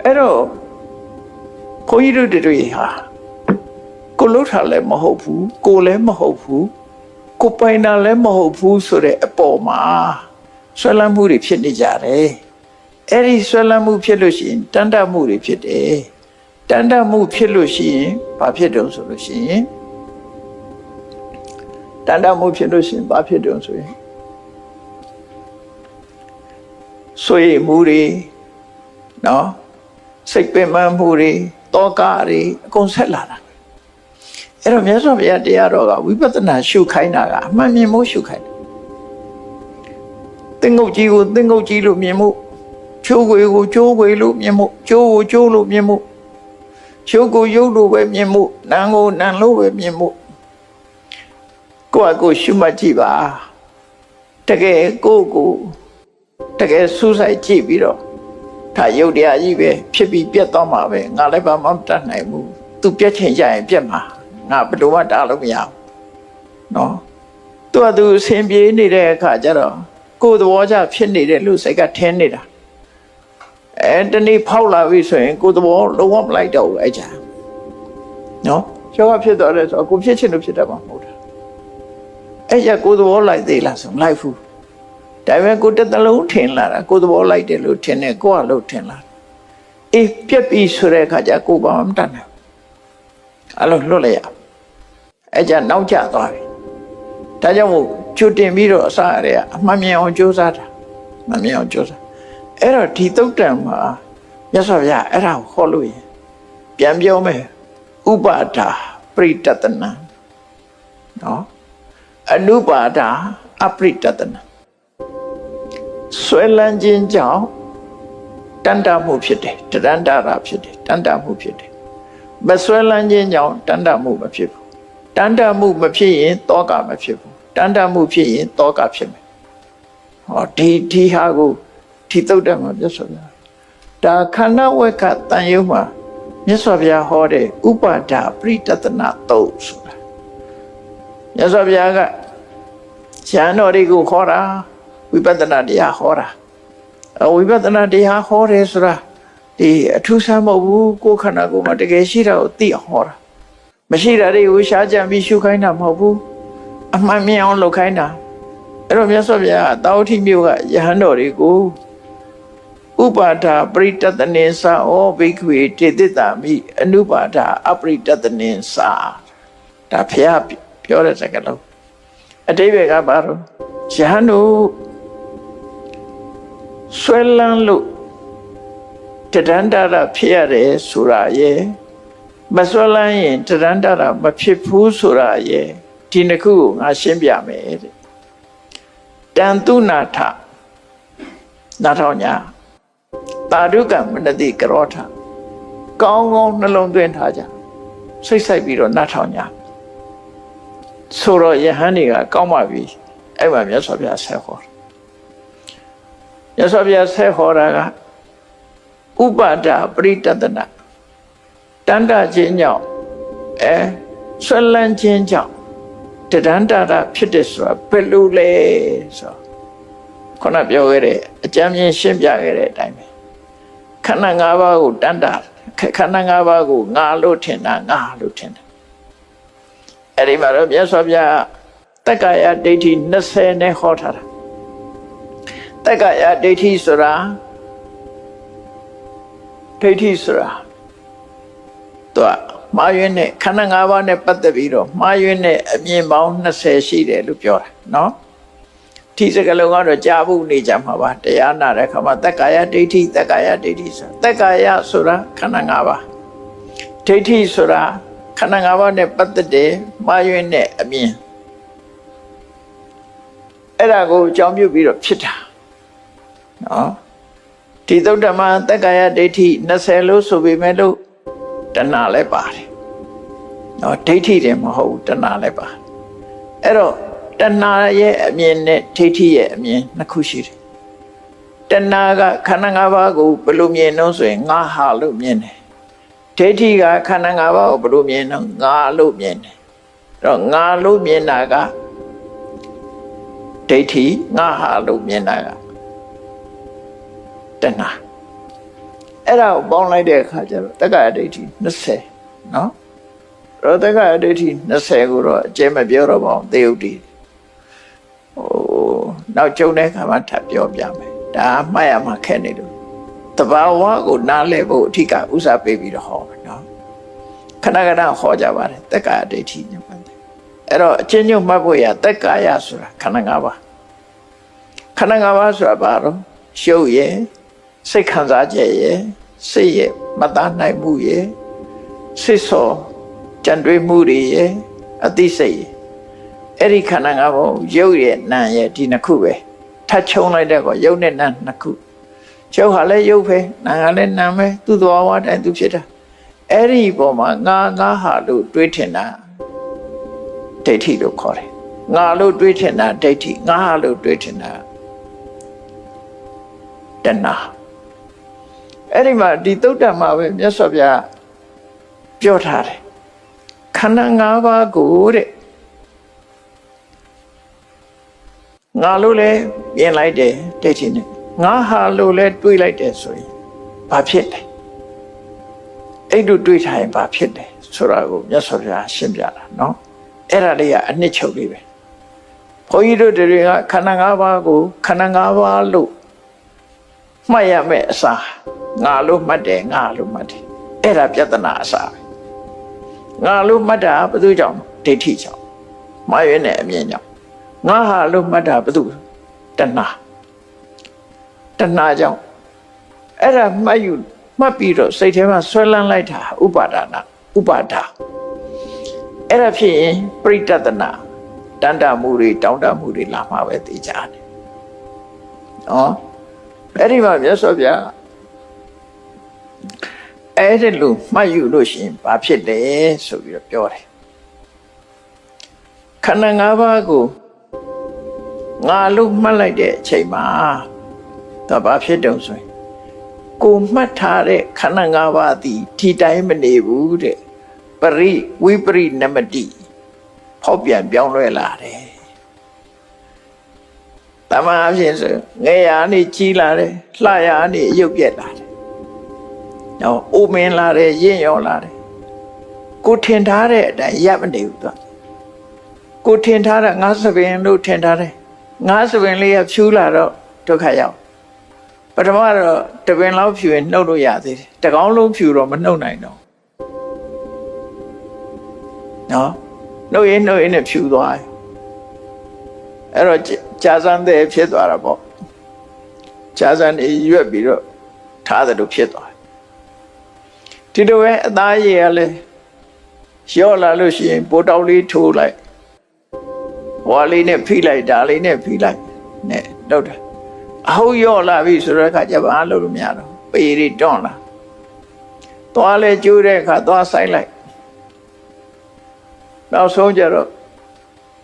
အဲ့တော့ခွန်ကြီးတို့တွေဟာကိုလှုပ်ထားလည်းမဟုတ်ဘူးကိုလည်းမဟုတ်ဘူးကိုပိုင်တာလည်းမဟုတ်ဘူးဆိုတဲ့အပေါ်မှာဆွဲလန်းမှုတွေဖြစ်နေကြတယ်အဲ့ဒီဆွဲလန်းမှုဖြစ်လို့ရှိရင်တန်တမှုတွေဖြစ်တယ်တန်တမှုဖြစ်လို့ရှိရင်ဘာဖြစ်တုံးဆိုလို့ရှိရင်တန်တမှုဖြစ်လို့ရှိရင်ဘာဖြစ်တုံးဆိုရင်ဆွေမှုတွေနော်စိတ်ပင်ပန်းမှုတွေတောကတွေအကုန်ဆက်လာတာအဲ့တော့မြတ်စွာဘုရားတရားတော်ကဝိပဿနာရှုခိုင်းတာကအမှန်မြင်မှုရှုခိုင်းတယ်သင်္ကုတ်ကြီးကိုသင်္ကုတ်ကြီးလို့မြင်မှုချိုးခွေကိုချိုးခွေလို့မြင်မှုကျိုးကိုကျိုးလို့မြင်မှုရုပ်ကိုရုပ်လို့ပဲမြင်မှုနာမ်ကိုနာမ်လို့ပဲမြင်မှုကိုယ့်အကိုရှုမှတ်ကြည့်ပါတကယ်ကိုယ့်ကိုတကယ်စူးစိုက်ကြည့်ပြီးတော့ဒါရုပ်တရားကြီးပဲဖြစ်ပြီးပြတ်သွားမှာပဲငါလည်းဘာမှမတတ်နိုင်ဘူးသူပြတ်ချင်ကြရင်ပြတ်မှာငါဘယ်လိုမှတားလို့မရဘူးနော်သူကသူအစဉ်ပြေးနေတဲ့အခါကျတော့ကိုယ်သဘောကျဖြစ်နေတယ်လို့စိတ်ကထင်းနေတာတနေ့ဖောက်လာပြီဆိုရင်ကိုယ်သဘောလုံးဝမလိုက်တော့ဘူးအဲ့ကြနော်ကျောကဖြစ်သွားတယ်ဆိုတော့ကိုဖြစ်ချင်လို့ဖြစ်တတ်မှာမဟုတ်တာအဲ့ကြကိုယ်သဘောလိုက်သေးလားဆိုမလိုက်ဘူးဒါပေမဲ့ကိုတစ်သလုံးထင်လာတာကိုယ်သဘောလိုက်တယ်လို့ထင်တယ်ကိုကလို့ထင်လာအေးပြက်ပြီဆိုတဲ့အခါကျကိုယ်ဘာမှမတတ်နိုင်အဲ့လိုလွတ်လိုက်ရအဲ့ကြနောက်ကျသွားပြီဒါကြောင့်မို့ကျွတ်တင်ပြီးတော့အစားရတဲ့အမှန်မြင်အောင်ကြိုးစားတာမမြင်အောင်ကြိုးစားအဲ့တော့ဒီသုတ်တံမှာမြတ်စွာဘုရားအဲ့ဒါကိုဟောလို့ရင်ပြန်ပြောမယ်ဥပါဒါပရိတတနာနော်အနုပါဒါအပရိတတနာဆွဲလန်းခြင်းကြောင့်တန်တမှုဖြစ်တယ်တရန္တာရဖြစ်တယ်တန်တမှုဖြစ်တယ်မဆွဲလန်းခြင်းကြောင့်တန်တမှုမဖြစ်ဘူးတန်တမှုမဖြစ်ရင်တောကမဖြစ်ဘူးတန်တမှုဖြစ်ရင်တောကဖြစ်မယ်ဟောဒီဟာကိုဒီသုတ်တံမှာမြတ်စွာဘုရားဒါခန္ဓာဝက္ခတန်ယုံမှာမြတ်စွာဘုရားဟောတဲ့ဥပါဒါပရိတတနာသုတ်ဆိုတာမြတ်စွာဘုရားကဉာဏ်တော်တွေကိုခေါ်တာဝိပဿနာတရားဟောတာဝိပဿနာတရားဟောတယ်ဆိုတာဒီအထူးဆန်းမဟုတ်ဘူးကိုယ်ခန္ဓာကိုယ်မှာတကယ်ရှိတာကိုသိအောင်ဟောတာမရှိတာတွေကိုရှားကြံပြီးရှုခိုင်းတာမဟုတ်ဘူးအမှန်မြင်အောင်လုပ်ခိုင်းတာအဲ့တော့မြတ်စွာဘုရားတာဝတိမြို့ကယဟန်တော်တွေကိုဥပါဒါပရိတတနေသာဩဘိက္ခွေတေတ္တာမိအနုပါဒါအပရိတတနေသာဒါဘုရားပြောတဲ့စကားလုံးအတိပ္ပယ်ကဘာလို့ယဟန်တို့ဆွဲလန်းလို့တရန္တာရဖြစ်ရတယ်ဆိုတာရဲ့မဆွဲလန်းရင်တရန္တာရမဖြစ်ဘူးဆိုတာရဲ့ဒီနှစ်ခုကိုငါရှင်းပြမယ်တဲ့တန်တုနာထနာထောင်ညာတာရုကမနတိကရောထကောင်းကောင်းနှလုံးသွင်းထားကြစိတ်ဆိုင်ပြီးတော့နားထောင်ညာဆိုတော့ယဟန်တွေကကောင်းပါပြီအဲ့မှာမြတ်စွာဘုရားဆက်ဟောမြတ်စွာဘုရားဆက်ဟောတာကဥပါဒါပရိတတနာတန်တခြင်းကြောင့်ဆွဲလန်းခြင်းကြောင့်တရန္တာရဖြစ်တဲ့ဆိုတာဘယ်လိုလဲဆိုခုနပြောခဲ့တဲ့အကျမ်းမြင်ရှင်းပြခဲ့တဲ့အတိုင်းပဲခန္ဓာ၅ပါးကိုတန်တာခန္ဓာ၅ပါးကိုငါလို့ထင်တာငါလို့ထင်တယ်အဲ့ဒီမှာတော့မြတ်စွာဘုရားတက္ကာယဒိဋ္ဌိ20နဲ့ဟောထားတာတက္ကာယဒိဋ္ဌိဆိုတာသူကမှားယွင်းတဲ့ခန္ဓာ၅ပါးနဲ့ပတ်သက်ပြီးတော့မှားယွင်းတဲ့အမြင်ပေါင်း20ရှိတယ်လို့ပြောတာနော်ဒီစကားလုံးကတော့ကြားဖို့နေကြမှာပါတရားနာတဲ့အခါမှာတက္ကာယဒိဋ္ဌိတက္ကာယဒိဋ္ဌိဆိုတက္ကာယဆိုတာခန္ဓာ၅ပါးဒိဋ္ဌိဆိုတာခန္ဓာ၅ပါးနဲ့ပတ်သက်တဲ့မှားယွင်းတဲ့အမြင်အဲ့ဒါကိုအကြောင်းပြုပြီးတော့ဖြစ်တာနော်ဒီသုတ္တမတက္ကာယဒိဋ္ဌိ20လို့ဆိုပေမဲ့လို့တဏှာလည်းပါတယ်နော်ဒိဋ္ဌိတယ်မဟုတ်ဘူးတဏှာလည်းပါအဲ့တော့တဏှာရဲ့အမြင်နဲ့ဒိဋ္ဌိရဲ့အမြင်နှစ်ခုရှိတယ်တဏှာကခန္ဓာ၅ပါးကိုဘယ်လိုမြင်လို့ဆိုရင်ငါဟာလို့မြင်တယ်ဒိဋ္ဌိကခန္ဓာ၅ပါးကိုဘယ်လိုမြင်တော့ငါလို့မြင်တယ်အဲ့တော့ငါလို့မြင်တာကဒိဋ္ဌိငါဟာလို့မြင်တာကတဏှာ အဲ့ဒါကိုပေါင်းလိုက်တဲ့အခါကျတော့တက္ကရာဒိဋ္ဌိ20နော်တော့တက္ကရာဒိဋ္ဌိ20ကိုတော့အကျဲမပြောတော့ပါဘူးသေယုတ်တိနောက်ကျုံတဲ့အခါမှာထပ်ပြောပြမယ်ဒါမှတ်ရမှာခက်နေလို့တဘာဝကိုနားလည်ဖို့အထီးကဥစားပေးပြီးတော့ဟောမယ်နော်ခဏခဏဟောကြပါတယ်တက္ကရာဒိဋ္ဌိညပတ်တယ်အဲ့တော့အချင်းချင်းမှတ်ဖို့ရတက္ကာယဆိုတာခန္ဓာ၅ပါးခန္ဓာ၅ပါးဆိုတာဘာလို့ရှုပ်ရဲ့စိတ်ခံစားချက်ရဲ့စိတ်ရဲ့မသားနိုင်မှုရဲ့စိတ်ဆောကြံတွေးမှုတွေရဲ့အသိစိတ်ရဲ့အဲ့ဒီခန္ဓာ၅ပါးရုပ်ရဲ့နာမ်ရဲ့ဒီနှစ်ခုပဲထပ်ချုံလိုက်တဲ့ကောရုပ်နဲ့နာမ်နှစ်ခုရုပ်ဟာလည်းရုပ်ပဲနာမ်ကလည်းနာမ်ပဲသူ့သဘာဝတိုင်းသူဖြစ်တာအဲ့ဒီပုံမှာငါဟာလို့တွေးထင်တာဒိဋ္ဌိလို့ခေါ်တယ်ငါလို့တွေးထင်တာဒိဋ္ဌိငါဟာလို့တွေးထင်တာတဏှာအဲ့ဒီမှာဒီသုတ္တမှာပဲမြတ်စွာဘုရားပြောထားတယ်ခန္ဓာ၅ပါးကိုတဲ့ငါလို့လဲပြင်လိုက်တယ်ဒိဋ္ဌိနဲ့ငါဟာလို့လဲတွေးလိုက်တယ်ဆိုရင်ဘာဖြစ်လဲအဲ့လိုတွေးထားရင်ဘာဖြစ်လဲဆိုတာကိုမြတ်စွာဘုရားရှင်းပြတာနော်အဲ့ဒါလေးကအနှစ်ချုပ်လေးပဲဘုန်းကြီးတို့တွေကခန္ဓာ၅ပါးကိုခန္ဓာ၅ပါးလို့မှတ်ရမယ်အစားငါလို့မှတ်တယ်ငါလို့မှတ်တယ်အဲ့ဒါပြဿနာအစားပဲငါလို့မှတ်တာဘယ်သူကြောင့်ဒိဋ္ဌိကြောင့်မှားရွေးနေအမြင်ကြောင့်ငါဟာလို့မှတ်တာဘယ်သူတဏှာကြောင့်အဲ့ဒါမှတ်ပြီးတော့စိတ်ထဲမှာဆွဲလန်းလိုက်တာဥပါဒါအဲ့ဒါဖြစ်ရင်ပရိတတနာတန်တမှုတွေတောင်းတမှုတွေလာမှာပဲသိကြတယ်နော်အဲ့ဒီမှာမြတ်စွာဘုရားအဲ့ဒီလိုမှတ်ယူလို့ရှိရင်ဘာဖြစ်လဲဆိုပြီးတော့ပြောတယ်ခန္ဓာ၅ပါးကိုငါလို့မှတ်လိုက်တဲ့အချိန်မှာဒါဘာဖြစ်တုံဆိုရင်ကိုမှတ်ထားတဲ့ခန္ဓာ၅ပါးသည်ဒီတိုင်းမနေဘူးတဲ့ဝိပရိနမတိဖောက်ပြန်ပြောင်းလဲလာတယ်တမန်အဖြစ်ဆိုငယ်ရာနေကြီးလာတယ်လှရာနေရုပ်ပြက်လာတယ်နော်အိုမင်းလာတယ်ရင့်ရောလာတယ်ကိုထင်ထားတဲ့အတိုင်းရပ်မနေဘူးသူကိုထင်ထားတာငါစပင်လို့ထင်ထားတယ်ငါစပင်လေးကဖြူလာတော့ဒုက္ခရောက်ပထမတော့တပင်လောက်ဖြူရင်နှုတ်လို့ရသေးတယ်တကောင်းလုံးဖြူတော့မနှုတ်နိုင်တော့နော်နှုတ်ရင်နဲ့ဖြူသွားတယ်အဲ့တော့ကြာစမ်းတဲ့ဖြစ်သွားတာပေါ့ကြာစမ်းနေရွက်ပြီးတော့ထားတယ်လို့ဖြစ်သွားတယ်ဒီလိုပဲအသားရည်ကလည်းရော့လာလို့ရှိရင်ပိုတောက်လေးထိုးလိုက်ဝါလေးနဲ့ဖိလိုက်ဒါလေးနဲ့ဖိလိုက်နဲ့လုပ်တယ်အဟုတ်ရော့လာပြီဆိုတော့အခါကျဘာလုပ်လို့မရတော့ပေရီတွန်းလာသွားလဲကျိုးတဲ့အခါသွားဆိုင်လိုက်နောက်ဆုံးကျတော့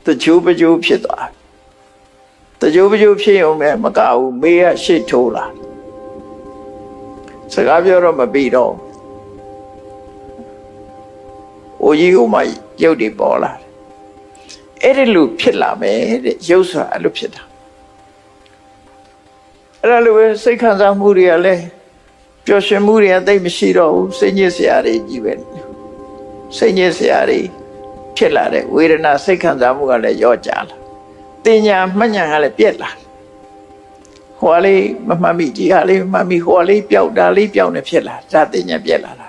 တချိုးပကျိုးဖြစ်သွားတချိုးပကျိုးဖြစ်ရုံပဲမကဘူးမေးရရှေ့ထိုးလာစကားပြောတော့မပြီးတော့အိုကြီးကမှရုပ်တွေပေါ်လာတယ်အဲ့ဒီလိုဖြစ်လာမယ်တဲ့ရုပ်ဆိုတာအဲ့လိုဖြစ်တာအဲ့ဒါလိုပဲစိတ်ခံစားမှုတွေကလည်းပျော်ရွှင်မှုတွေကသိမရှိတော့ဘူးစိတ်ညစ်စရာတွေကြီးပဲစိတ်ညစ်စရာတွေဖြစ်လာတဲ့ဝေဒနာစိတ်ခံစားမှုကလည်းရော့ကျလာတင်ညာမှတ်ညာကလည်းပြက်လာဟိုလေးမမှတ်မိဒီဟာလေးမမှတ်မိဟိုလေးပျောက်တာလေးပျောက်နေဖြစ်လာဒါတင်ညာပြက်လာတာ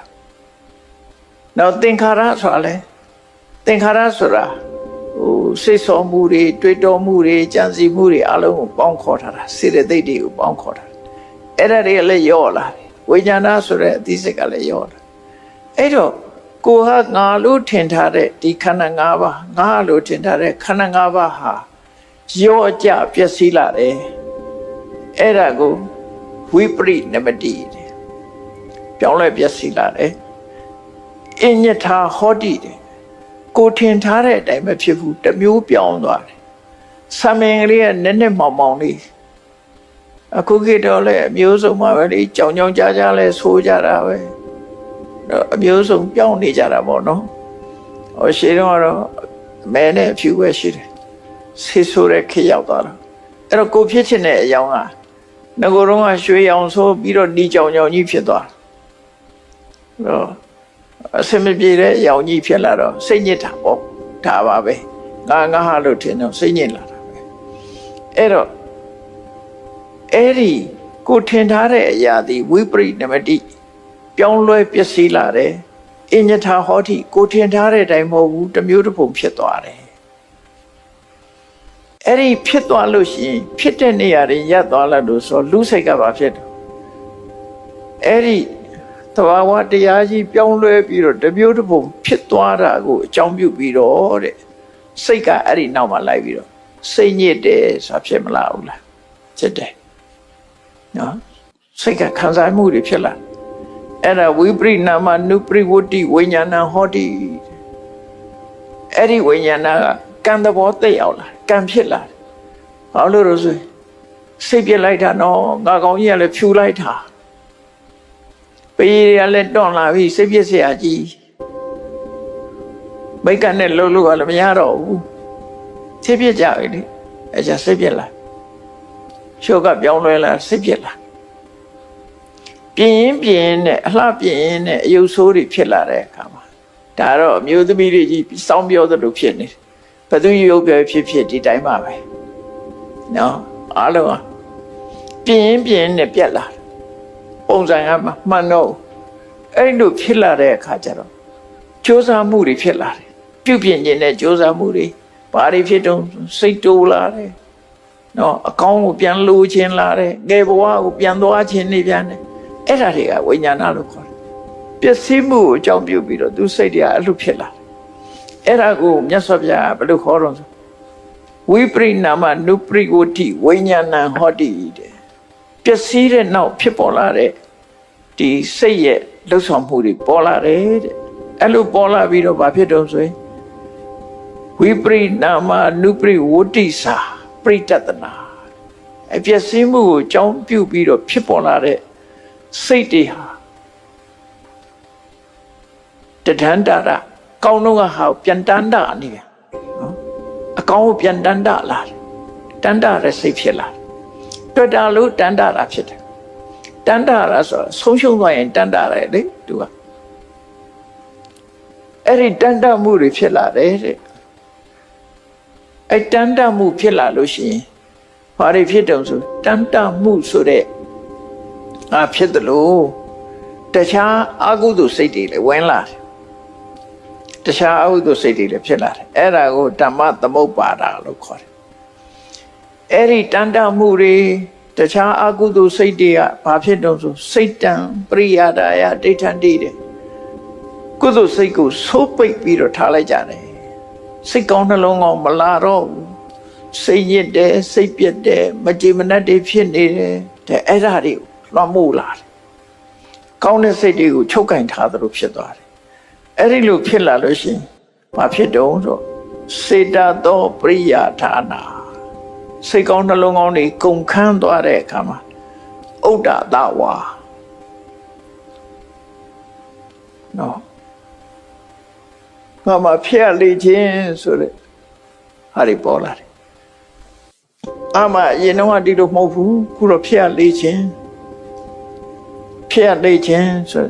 နောက်သင်္ခါရဆိုတာလေသင်္ခါရဆိုတာစိတ်ဆော်မှုတွေတွေးတောမှုတွေကြံစည်မှုတွေအလုံးကိုပေါင်းခေါ်ထားတာစေတသိက်တွေကိုပေါင်းခေါ်ထားအဲ့ဒါတွေကလည်းရော့လာတယ်ဝိညာဏဆိုတဲ့အသိစိတ်ကလည်းရော့လာအဲ့တော့ကိုဟာငါလို့ထင်ထားတဲ့ဒီခန္ဓာ၅ပါးငါလို့ထင်ထားတဲ့ခန္ဓာ၅ပါးဟာရော့ကြပျက်စီးလာတယ်အဲ့ဒါကိုဝိပရိနမတိတယ်ပြောင်းလဲပျက်စီးလာတယ်အညထာဟောတိတယ်ကိုထင်ထားတဲ့အတိုင်းမဖြစ်ဘူးတစ်မျိုးပြောင်းသွားတယ်ဆံမင်ကလေးကနည်းနည်းမောင်မောင်လေးအခုခေတ်တော့လည်းအမျိုးစုံပါပဲလေကြောင်ကြားလဲဆိုးကြတာပဲအမျိုးစုံပြောင်းနေကြတာပေါ့နော်ဟောရှင်းတော့မဲနဲ့ဖြူပဲရှိတယ်ဆေးဆိုးတဲ့ခေတ်ရောက်သွားတော့အဲ့တော့ကိုဖြစ်ချင်တဲ့အယောင်ကငကိုတော့ကရွှေရောင်ဆိုးပြီးတော့ဒီကြောင်ကြီးဖြစ်သွား တော့အစမပြေတဲ့ရောင်ကြီးဖြစ်လာတော့စိတ်ညစ်တာပေါ့ဒါပါပဲငါဟာလို့ထင်တော့စိတ်ညစ်လာတာပဲအဲ့တော့အဲ့ဒီကိုထင်ထားတဲ့အရာဒီဝိပရိနမတိပြောင်းလဲပျက်စီးလာတယ်အညထာဟောတိကိုထင်ထားတဲ့အတိုင်းမဟုတ်ဘူးတစ်မျိုးတစ်ပုံဖြစ်သွားတယ်အဲ့ဒီဖြစ်သွားလို့ရှိရင်ဖြစ်တဲ့နေရာတွေရပ်သွားလို့ဆိုလူစိတ်ကဘာဖြစ်တယ်အဲ့ဒီသဘာဝတရားကြီးပြောင်းလဲပြီးတော့တစ်မျိုးတစ်ပုံဖြစ်သွားတာကိုအကြောင်းပြုပြီးတော့တဲ့စိတ်ကအဲ့ဒီနောက်မှာလိုက်ပြီးတော့စိတ်ညစ်တယ်ဆိုတာဖြစ်မလားဘူးလားဖြစ်တယ်နော်စိတ်ကခံစားမှုတွေဖြစ်လာအဲ့ဒါဝိပရိနာမနုပရိဝတ္တိဝိညာဏဟောတိအဲ့ဒီဝိညာဏကကံသဘောသိအောင်လာကံဖြစ်လာဘာလို့လို့ဆိုစိတ်ပြစ်လိုက်တာနော်ငါကောင်းကြီးကလည်းဖြူလိုက်တာပေးရလည်းတွန့်လာပြီစိတ်ပြစ်เสียကြီးမိတ်ကနဲ့လှုပ်လို့ကလည်းမရတော့ဘူးစိတ်ပြစ်ကြပြီလေအဲ့ကျစိတ်ပြစ်လာရှုပ်ကပြောင်းလဲလာစိတ်ပြစ်လာပြင်းနဲ့အလှပြင်းနဲ့အယုတ်ဆိုးတွေဖြစ်လာတဲ့အခါမှာဒါတော့အမျိုးသမီးတွေကြီးစောင်းပြောသလိုဖြစ်နေတယ်ဘယ်သူရုပ်ပြောဖြစ်ဒီတိုင်းပါပဲနော်အားလုံးပြင်းနဲ့ပြက်လာပုံစံကမှန်တော့အဲ့လိုဖြစ်လာတဲ့အခါကျတော့ကြိုးစားမှုတွေဖြစ်လာတယ်ပြုပြင်ခြင်းနဲ့ကြိုးစားမှုတွေဘာတွေဖြစ်တော့စိတ်တိုးလာတယ်နော်အကောင်းကိုပြန်လိုချင်လာတယ်ငယ်ဘဝကိုပြန်သွားခြင်းနေပြန်တယ်အဲ့ဒါတွေကဝိညာဏလို့ခေါ်တယ်ပျက်စီးမှုကိုအကြောင်းပြုပြီးတော့သူစိတ်တွေကအဲ့လိုဖြစ်လာတယ်အဲ့ဒါကိုမြတ်စွာဘုရားဘယ်လိုခေါ်တော့ဆိုဝိပရိနာမနုပရိဝတ္တိဝိညာဏဟောတိတဲ့ပျက်စီးတဲ့နောက်ဖြစ်ပေါ်လာတဲ့ဒီစိတ်ရဲ့လှုပ်ဆောင်မှုတွေပေါ်လာတယ်တဲ့အဲ့လိုပေါ်လာပြီးတော့ဘာဖြစ်တော့ဆိုရင်ဝိပရိနာမနုပရိဝတ္တိစာပရိတတနာအပျက်စီးမှုကိုအကြောင်းပြုပြီးတော့ဖြစ်ပေါ်လာတဲ့စိတ်တွေဟာတဏ္ဍာရကောင်းတော့ဟာပြန်တန်းတာနေပြန်နော်အကောင်းကိုပြန်တန်းတာလာတန်းတာတဲ့စိတ်ဖြစ်လာတွေ့တာလို့တန်းတာတာဖြစ်တယ်တန်းတာရဆိုဆုံးရှုံးသွားရင်တန်းတာရလေသူကအဲ့ဒီတန်းတာမှုတွေဖြစ်လာတယ်တဲ့အဲ့တန်းတာမှုဖြစ်လာလို့ရှိရင်ဘာတွေဖြစ်တုံဆိုတန်းတာမှုဆိုတဲ့ဖြစ်တယ်လို့တခြားအကုသိုလ်စိတ်တွေလည်းဝင်လာတယ်တခြားအကုသိုလ်စိတ်တွေလည်းဖြစ်လာတယ်အဲ့ဒါကိုဓမ္မသမုပ္ပါဒလို့ခေါ်တယ်အဲ့ဒီတန်တမှုတွေတခြားအကုသိုလ်စိတ်တွေကဘာဖြစ်တော့ဆိုစိတ်တံပရိယာဒာယဒိဋ္ဌံတိတဲ့ကုသိုလ်စိတ်ကိုဆိုးပိတ်ပြီးတော့ထားလိုက်ကြတယ်စိတ်ကောင်းနှလုံးကောင်းမလာတော့ဘူးစိတ်ညစ်တယ်စိတ်ပြက်တယ်မကြည်မနှက်တွေဖြစ်နေတယ်တဲ့အဲ့ဒါတွေလွှမ်းမိုးလာတယ်ကောင်းတဲ့စိတ်တွေကိုချုပ်ကင်ထားသလိုဖြစ်သွားတယ်အဲ့ဒီလိုဖြစ်လာလို့ရှိရင်ဘာဖြစ်တော့ဆိုစေတသောပရိယာဌာနာစိတ်ကောင်းနှလုံးကောင်းတွေကုန်ခန်းသွားတဲ့အခါမှာဥဒ္ဒတဝါနော်ငါမှဖျက်လေခြင်းဆိုတဲ့ဟာတွေပေါ်လာတယ်အမှအရင်တော့ဒီလိုမဟုတ်ဘူးခုတော့ဖျက်လေခြင်းဆို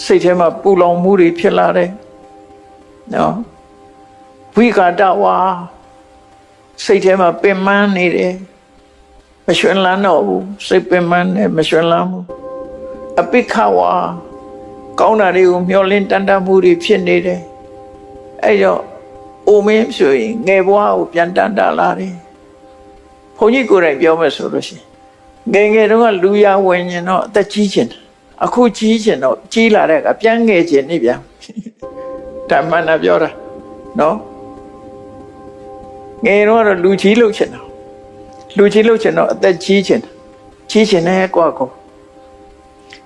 စိတ်ထဲမှာပူလောင်မှုတွေဖြစ်လာတယ်နော်ဝိကာတဝါစိတ်ထဲမှာပင်ပန်းနေတယ်မရွှင်လန်းတော့ဘူးစိတ်ပင်ပန်းတယ်မရွှင်လန်းဘူးအပိခဝါကောင်းတာတွေကိုမျှော်လင့်တန်တမှုတွေဖြစ်နေတယ်အဲ့တော့အိုမင်းဆိုရင်ငယ်ဘဝကိုပြန်တန်တာလာတယ်ဘုန်းကြီးကိုယ်တိုင်ပြောမယ်ဆိုလို့ရှိရင်ငယ်တုန်းကလူရဝင်ရင်တော့အသက်ကြီးချင်တယ်အခုကြီးချင်တော့ကြီးလာတဲ့အခါပြန်ငယ်ချင်နေပြန်ဓမ္မနာပြောတာနော်ငယ်တော့လူကြီးလို့ချင်တာအသက်ကြီးချင်တယ်ကွာကော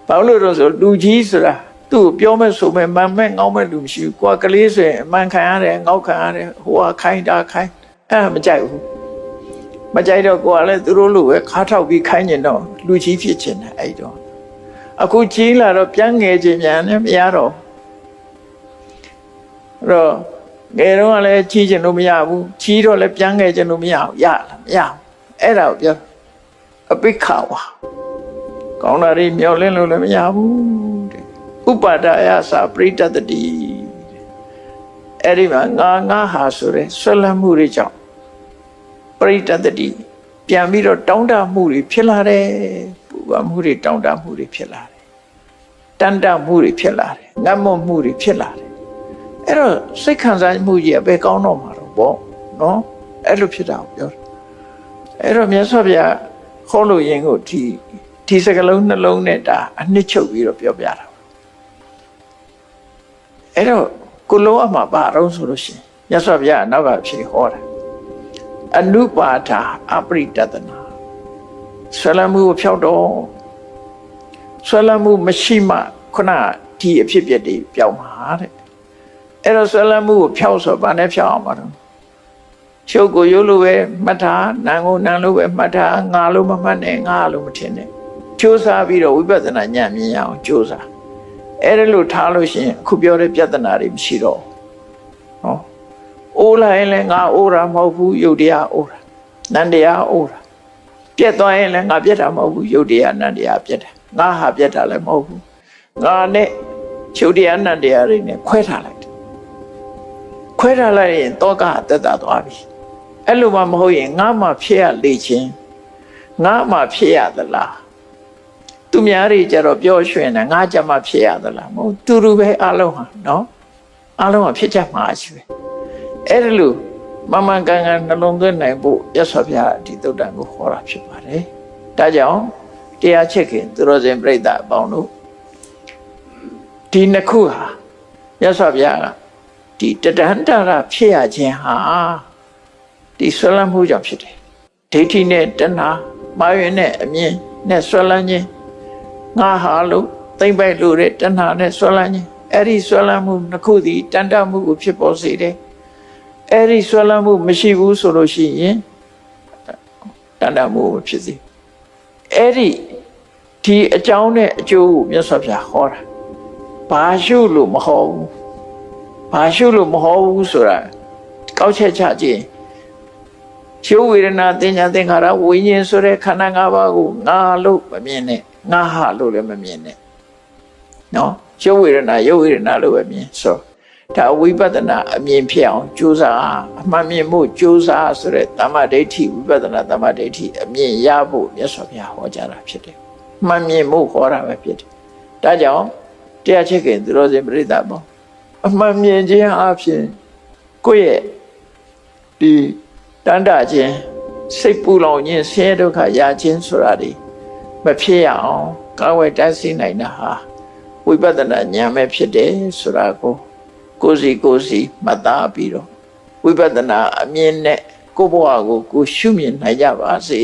ဘာလို့လဲဆိုလူကြီးဆိုတာသူ့ပြောမဲ့ဆိုမဲ့မှန်မဲ့ငေါ့မဲ့လူမရှိဘူးကွာကလေးဆိုရင်အမှန်ခံရတယ်ငေါ့ခံရတယ်ဟိုကခိုင်းတာခိုင်းအဲ့မကြိုက်ဘူးမကြိုက်တော့ကိုကလည်းသူတို့လိုပဲခါထောက်ပြီးခိုင်းကျင်တော့လူကြီးဖြစ်ချင်တယ်အဲ့တော့အခုကြီးလာတော့ပြန်ငယ်ချင်ပြန်လည်းမရတော့အဲ့တော့ငယ်တော့လည်းကြီးချင်လို့မရဘူးကြီးတော့လည်းပြန်ငယ်ချင်လို့မရဘူးရလားမရဘူးအဲ့ဒါကိုပြောအပိခဝါကောင်းတာတွေမျောလင်းလို့လည်းမရဘူးတဲ့ ဥပါဒယသာပရိတတတိအဲ့ဒီမှာငါဟာဆိုရဲဆွဲလန်းမှုတွေကြောင့်ပရိတတတိပြန်ပြီးတော့တောင်းတမှုတွေဖြစ်လာတယ်ပူပန်မှုတွေတောင်းတမှုတွေဖြစ်လာတယ်တန်တမှုတွေဖြစ်လာတယ်ငတ်မွတ်မှုတွေဖြစ်လာတယ်အဲ့တော့စိတ်ခံစားမှုကြီးအပဲကောင်းတော့မှာတော့ဗောနော်အဲ့လိုဖြစ်တာကိုပြောတယ်အဲ့တော့မြတ်စွာဘုရားခေါ်လို့ရင်ကိုဒီစကလုံးနှလုံးနဲ့ဒါအနှစ်ချုပ်ပြီးတော့ပြောပြတာအဲ့တော့ကိုလုံးအမှာပါတော့ဆိုလို့ရှိရင်မြတ်စွာဘုရားအနောက်ကဖြေဟောတာအနုပါဒာအပရိတတနာဆွဲလန်းမှုကိုဖျောက်တော့ဆွဲလန်းမှုမရှိမှခုနဒီအဖြစ်အပျက်တွေပျောက်မှာတဲ့အဲ့တော့ဆွဲလန်းမှုကိုဖျောက်ဆိုဘာနဲ့ဖျောက်အောင်ပါတော့ရှုပ်ကိုရုပ်လိုပဲမှတ်ထားနာမ်ကိုနာမ်လိုပဲမှတ်ထားငါလိုမမှတ်နဲ့ငါလိုမထင်နဲ့ကြိုးစားပြီးတော့ဝိပဿနာဉာဏ်မြင်ရအောင်ကြိုးစားအဲ့ဒါလို့ထားလို့ရှိရင်အခုပြောတဲ့ပြဿနာတွေမရှိတော့နော်အိုးလိုက်ရင်လည်းငါအိုးတာမဟုတ်ဘူးယုတ်တရားအိုးတာနန္တရားအိုးတာပြက်သွားရင်လည်းငါပြက်တာမဟုတ်ဘူးယုတ်တရားနန္တရားပြက်တာငါဟာပြက်တာလည်းမဟုတ်ဘူးငါနဲ့ယုတ်တရားနန္တရားတွေနဲ့ခွဲထားလိုက်ခွဲထားလိုက်ရင်တောကတက်တာသွားပြီအဲ့လိုမှမဟုတ်ရင်ငါမှဖြစ်ရလေချင်းငါမှဖြစ်ရသလားသူများတွေကြတော့ပြောရွှင်တယ်ငါကြမှဖြစ်ရသလားမဟုတ်သူတို့ပဲအလုံးဟာနော်အလုံးဟာဖြစ်ကြမှာရှိပဲအဲ့ဒါလို့မမှန်ကန်ကန်နှလုံးသွင်းနိုင်ဖို့ရသော်ဗျာဒီသုတ်တံကိုဟောတာဖြစ်ပါတယ်ဒါကြောင့်တရားချစ်ခင်သူတော်စင်ပြိဿအပေါင်းတို့ဒီနှစ်ခုဟာရသော်ဗျာကဒီတဒန္တရဖြစ်ရခြင်းဟာဒီဆွဲလန်းမှုကြောင့်ဖြစ်တယ်ဒိဋ္ဌိနဲ့တဏှာမှားယွင်းတဲ့အမြင်နဲ့ဆွဲလန်းခြင်းငါဟာလို့သိမ့်ပိုက်လို့တဲ့တဏှာနဲ့ဆွဲလန်းခြင်းအဲ့ဒီဆွဲလန်းမှုနှစ်ခုသည်တန်တမှုကိုဖြစ်ပေါ်စေတယ်အဲ့ဒီဆွဲလန်းမှုမရှိဘူးဆိုလို့ရှိရင်တန်တမှုကိုဖြစ်စေအဲ့ဒီအကြောင်းနဲ့အကျိုးကိုမြတ်စွာဘုရားဟောတာဘာရှုလို့မဟောဘူးဘာရှုလို့မဟောဘူးဆိုတာကောက်ချက်ချခြင်းရှုဝေဒနာသင်ညာသင်္ခါရဝိညာဉ်ဆိုတဲ့ခန္ဓာ၅ပါးကိုငါလို့မမြင်နဲ့ငါဟာလို့လည်းမမြင်နဲ့နော်ရှုဝေဒနာရုပ်ဝေဒနာလို့ပဲမြင်ဆိုဒါဝိပဿနာအမြင်ဖြစ်အောင်ကြိုးစားအမှန်မြင်ဖို့ကြိုးစားဆိုတဲ့သမ္မာဒိဋ္ဌိဝိပဿနာသမ္မာဒိဋ္ဌိအမြင်ရဖို့မြတ်စွာဘုရားဟောကြားတာဖြစ်တယ်မှန်မြင်ဖို့ဟောတာပဲဖြစ်တယ်ဒါကြောင့်တရားချစ်ခင်သူတော်စင်ပြိဿပေါင်းအမှန်မြင်ခြင်းအပြင်ကိုယ့်ရဲ့ဒီတန်တခြင်းစိတ်ပူလောင်ခြင်းဆင်းရဲဒုက္ခရခြင်းဆိုတာဒီမဖြစ်ရအောင်ကာဝယ်တတ်သိနိုင်တာဟာဝိပဿနာဉာဏ်ပဲဖြစ်တယ်ဆိုတာကိုယ်စီမှတ်သားပြီးတော့ဝိပဿနာအမြင်နဲ့ကိုယ့်ဘဝကိုရှုမြင်နိုင်ကြပါစေ